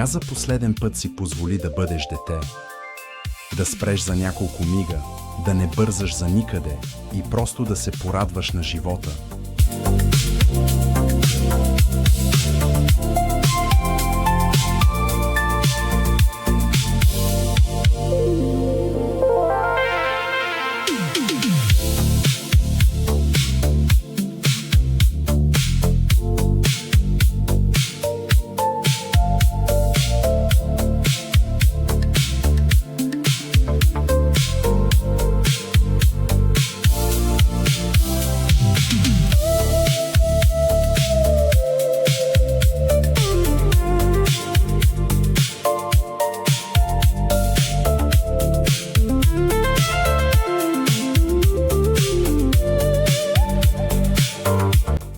Кога за последен път си позволи да бъдеш дете? Да спреш за няколко мига, да не бързаш за никъде и просто да се порадваш на живота.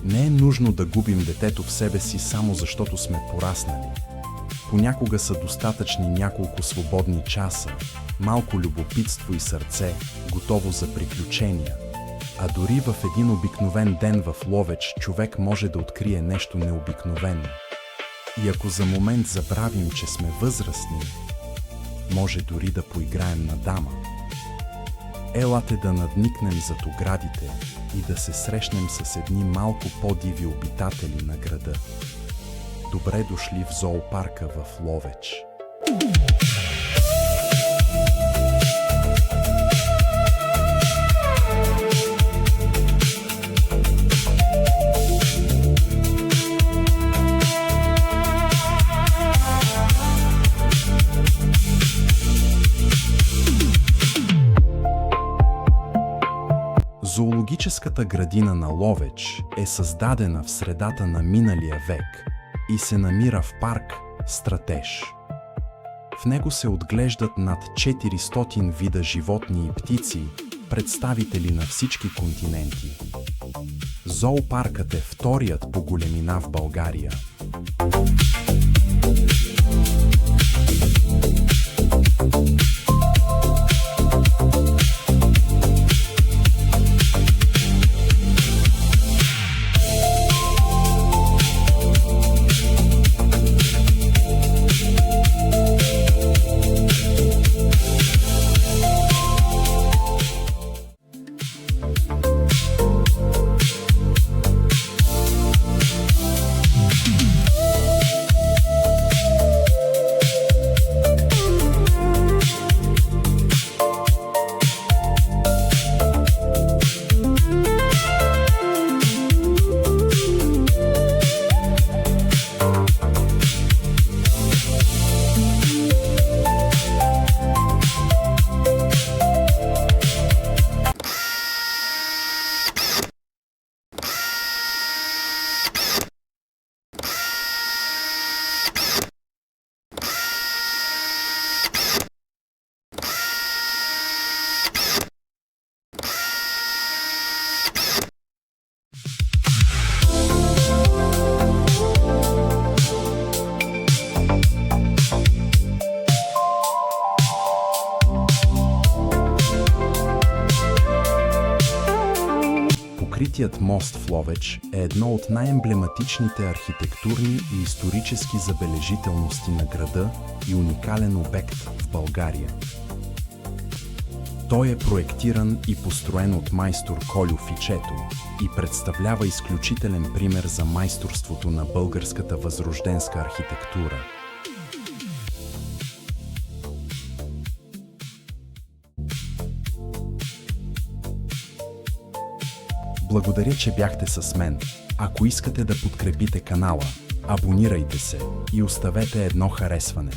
Не е нужно да губим детето в себе си само защото сме пораснали. Понякога са достатъчни няколко свободни часа, малко любопитство и сърце, готово за приключения. А дори в един обикновен ден в Ловеч човек може да открие нещо необикновено. И ако за момент забравим, че сме възрастни, може дори да поиграем на дама. Елате да надникнем зад оградите и да се срещнем с едни малко по-диви обитатели на града. Добре дошли в зоопарка в Ловеч! Зоологическата градина на Ловеч е създадена в средата на миналия век и се намира в парк Стратеж. В него се отглеждат над 400 вида животни и птици, представители на всички континенти. Зоопаркът е вторият по големина в България. Покритият мост в Ловеч е едно от най-емблематичните архитектурни и исторически забележителности на града и уникален обект в България. Той е проектиран и построен от майстор Кольо Фичето и представлява изключителен пример за майсторството на българската възрожденска архитектура. Благодаря, че бяхте с мен. Ако искате да подкрепите канала, абонирайте се и оставете едно харесване.